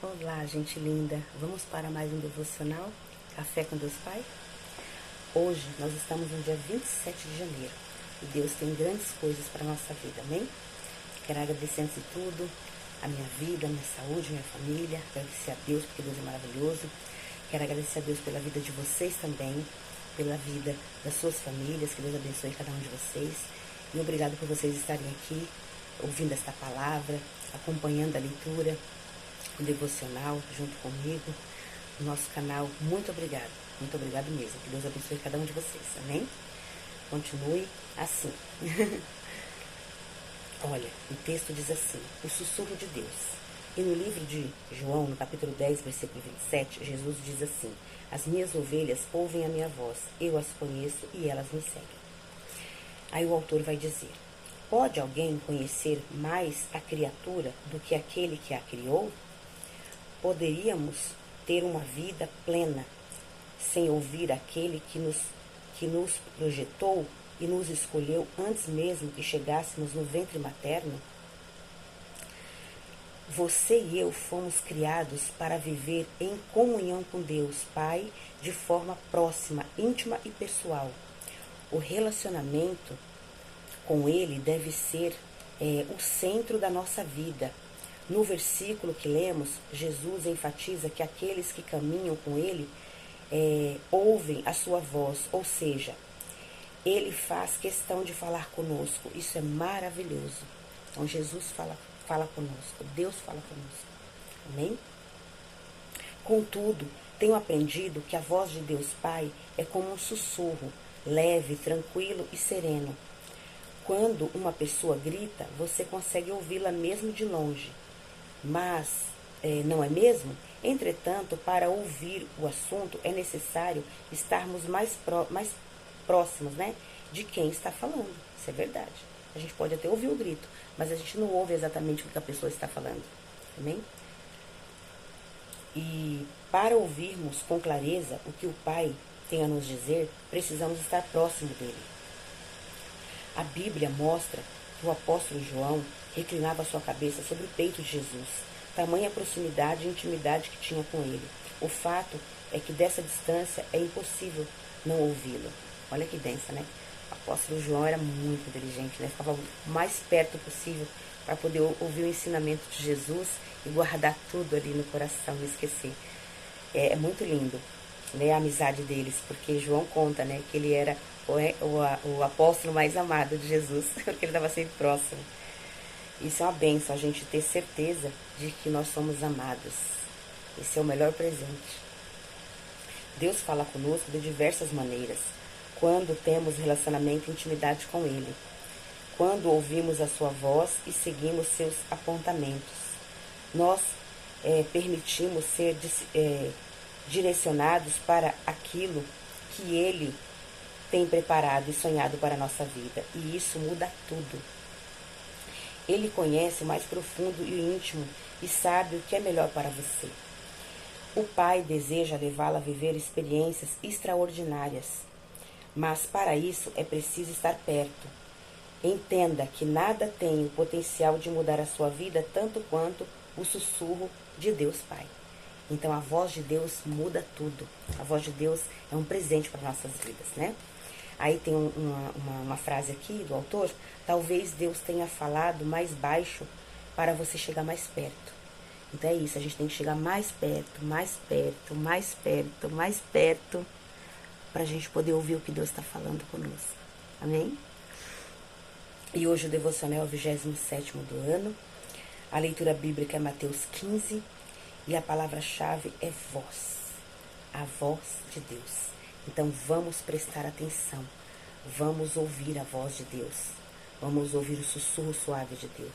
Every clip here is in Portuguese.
Olá, gente linda. Vamos para mais um devocional Café com Deus Pai? Hoje nós estamos no dia 27 de janeiro e Deus tem grandes coisas para a nossa vida, amém? Quero agradecer antes de tudo a minha vida, a minha saúde, a minha família. Agradecer a Deus porque Deus é maravilhoso. Quero agradecer a Deus pela vida de vocês também, pela vida das suas famílias. Que Deus abençoe cada um de vocês. E obrigado por vocês estarem aqui ouvindo esta palavra, acompanhando a leitura, o devocional junto comigo, no nosso canal. Muito obrigado mesmo. Que Deus abençoe cada um de vocês, amém? Continue assim. Olha, o texto diz assim: o sussurro de Deus. E no livro de João, no capítulo 10, versículo 27, Jesus diz assim: as minhas ovelhas ouvem a minha voz, eu as conheço e elas me seguem. Aí o autor vai dizer: pode alguém conhecer mais a criatura do que aquele que a criou? Poderíamos ter uma vida plena sem ouvir aquele que nos projetou e nos escolheu antes mesmo que chegássemos no ventre materno? Você e eu fomos criados para viver em comunhão com Deus Pai de forma próxima, íntima e pessoal. O relacionamento com Ele deve ser o centro da nossa vida. No versículo que lemos, Jesus enfatiza que aqueles que caminham com Ele ouvem a sua voz, ou seja, Ele faz questão de falar conosco. Isso é maravilhoso. Então Jesus fala conosco, Deus fala conosco. Amém? Contudo, tenho aprendido que a voz de Deus Pai é como um sussurro, leve, tranquilo e sereno. Quando uma pessoa grita, você consegue ouvi-la mesmo de longe. Mas, não é mesmo? Entretanto, para ouvir o assunto, é necessário estarmos mais próximos, né, de quem está falando. Isso é verdade. A gente pode até ouvir o grito, mas a gente não ouve exatamente o que a pessoa está falando. Amém? E para ouvirmos com clareza o que o Pai tem a nos dizer, precisamos estar próximo dele. A Bíblia mostra que o apóstolo João reclinava sua cabeça sobre o peito de Jesus, tamanha proximidade e intimidade que tinha com ele. O fato é que dessa distância é impossível não ouvi-lo. Olha que densa, né? O apóstolo João era muito inteligente, né? Ficava o mais perto possível para poder ouvir o ensinamento de Jesus e guardar tudo ali no coração, não esquecer. É muito lindo, né, a amizade deles, porque João conta, né, que ele era o apóstolo mais amado de Jesus, porque ele estava sempre próximo. Isso é uma bênção, a gente ter certeza de que nós somos amados. Esse é o melhor presente. Deus fala conosco de diversas maneiras. Quando temos relacionamento e intimidade com Ele. Quando ouvimos a sua voz e seguimos seus apontamentos. Nós permitimos ser direcionados para aquilo que Ele tem preparado e sonhado para a nossa vida. E isso muda tudo. Ele conhece o mais profundo e o íntimo e sabe o que é melhor para você. O Pai deseja levá-la a viver experiências extraordinárias, mas para isso é preciso estar perto. Entenda que nada tem o potencial de mudar a sua vida tanto quanto o sussurro de Deus Pai. Então a voz de Deus muda tudo. A voz de Deus é um presente para nossas vidas, né? Aí tem uma frase aqui do autor: talvez Deus tenha falado mais baixo para você chegar mais perto. Então é isso, a gente tem que chegar mais perto, mais perto, mais perto, mais perto, para a gente poder ouvir o que Deus está falando conosco. Amém? E hoje o devocional é o 27º do ano. A leitura bíblica é Mateus 15 e a palavra-chave é voz. A voz de Deus. Então vamos prestar atenção, vamos ouvir a voz de Deus, vamos ouvir o sussurro suave de Deus,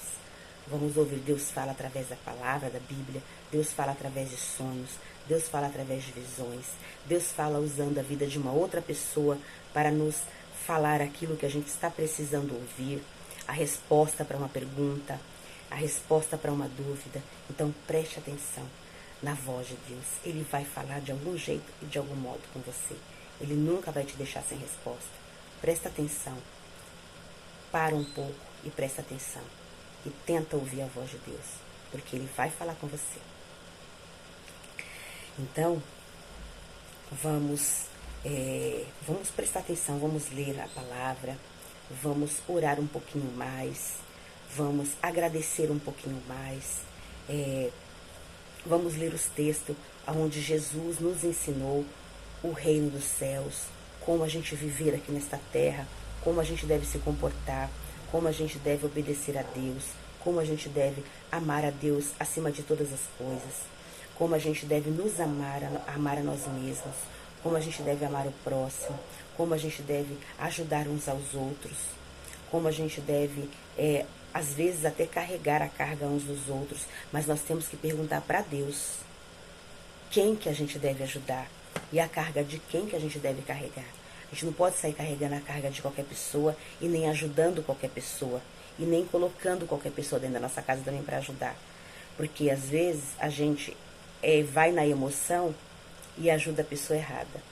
vamos ouvir Deus fala através da palavra, da Bíblia, Deus fala através de sonhos, Deus fala através de visões, Deus fala usando a vida de uma outra pessoa para nos falar aquilo que a gente está precisando ouvir, a resposta para uma pergunta, a resposta para uma dúvida. Então preste atenção na voz de Deus. Ele vai falar de algum jeito e de algum modo com você. Ele nunca vai te deixar sem resposta. Presta atenção. Para um pouco e presta atenção. E tenta ouvir a voz de Deus. Porque Ele vai falar com você. Então, vamos prestar atenção, vamos ler a palavra, vamos orar um pouquinho mais, vamos agradecer um pouquinho mais, vamos ler os textos onde Jesus nos ensinou o reino dos céus, como a gente viver aqui nesta terra, como a gente deve se comportar, como a gente deve obedecer a Deus, como a gente deve amar a Deus acima de todas as coisas, como a gente deve nos amar a nós mesmos, como a gente deve amar o próximo, como a gente deve ajudar uns aos outros, como a gente deve, às vezes, até carregar a carga uns dos outros, mas nós temos que perguntar para Deus quem que a gente deve ajudar e a carga de quem que a gente deve carregar. A gente não pode sair carregando a carga de qualquer pessoa e nem ajudando qualquer pessoa e nem colocando qualquer pessoa dentro da nossa casa também para ajudar. Porque às vezes a gente vai na emoção e ajuda a pessoa errada,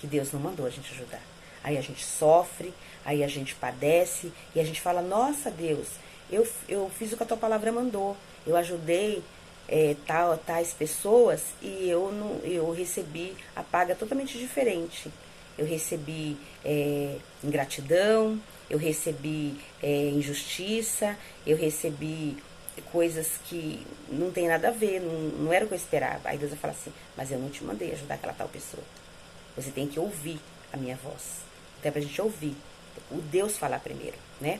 que Deus não mandou a gente ajudar. Aí a gente sofre, aí a gente padece e a gente fala, nossa Deus, eu fiz o que a tua palavra mandou, eu ajudei tais pessoas e eu recebi a paga totalmente diferente. Eu recebi ingratidão, eu recebi injustiça, eu recebi coisas que não tem nada a ver, não era o que eu esperava. Aí Deus vai falar assim, mas eu não te mandei ajudar aquela tal pessoa. Você tem que ouvir a minha voz. Então é pra gente ouvir o Deus falar primeiro, né?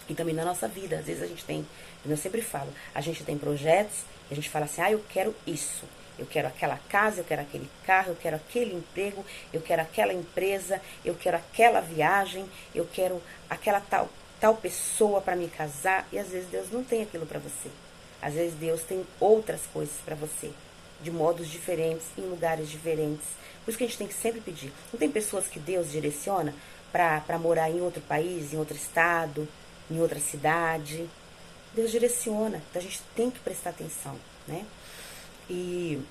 E também na nossa vida, às vezes a gente tem, eu sempre falo, a gente tem projetos e a gente fala assim, eu quero isso. Eu quero aquela casa, eu quero aquele carro, eu quero aquele emprego, eu quero aquela empresa, eu quero aquela viagem, eu quero aquela tal pessoa para me casar. E às vezes Deus não tem aquilo para você. Às vezes Deus tem outras coisas para você, de modos diferentes, em lugares diferentes. Por isso que a gente tem que sempre pedir. Não tem pessoas que Deus direciona para morar em outro país, em outro estado, em outra cidade. Deus direciona, então a gente tem que prestar atenção, né? E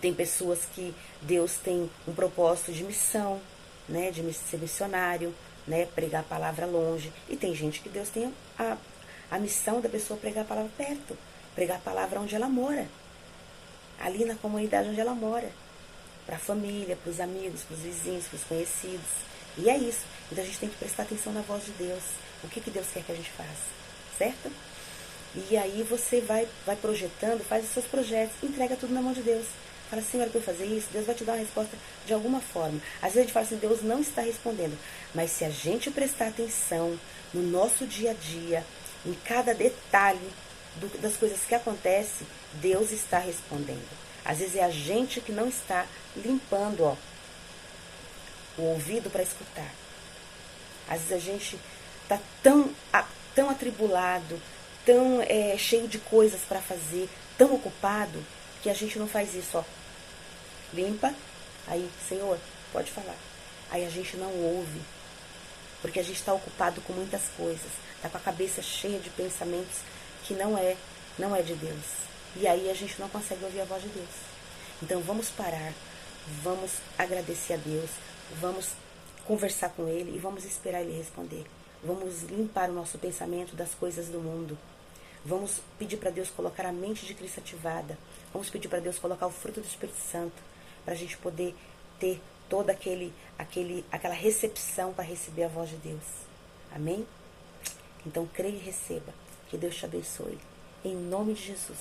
tem pessoas que Deus tem um propósito de missão, né? De ser missionário, né? Pregar a palavra longe. E tem gente que Deus tem a missão da pessoa pregar a palavra perto, pregar a palavra onde ela mora, ali na comunidade onde ela mora, para a família, para os amigos, para os vizinhos, para os conhecidos. E é isso. Então a gente tem que prestar atenção na voz de Deus. O que Deus quer que a gente faça, certo? E aí você vai projetando, faz os seus projetos, entrega tudo na mão de Deus. Fala assim, olha, para eu fazer isso, Deus vai te dar uma resposta de alguma forma. Às vezes a gente fala assim, Deus não está respondendo. Mas se a gente prestar atenção no nosso dia a dia, em cada detalhe das coisas que acontecem, Deus está respondendo. Às vezes é a gente que não está limpando o ouvido para escutar. Às vezes a gente está tão atribulado, tão cheio de coisas para fazer, tão ocupado, que a gente não faz isso, limpa, aí, Senhor, pode falar. Aí a gente não ouve, porque a gente está ocupado com muitas coisas, está com a cabeça cheia de pensamentos que não é de Deus. E aí a gente não consegue ouvir a voz de Deus. Então vamos parar, vamos agradecer a Deus, vamos conversar com Ele e vamos esperar Ele responder. Vamos limpar o nosso pensamento das coisas do mundo. Vamos pedir para Deus colocar a mente de Cristo ativada. Vamos pedir para Deus colocar o fruto do Espírito Santo, para a gente poder ter toda aquela recepção para receber a voz de Deus. Amém? Então creia e receba. Que Deus te abençoe. Em nome de Jesus.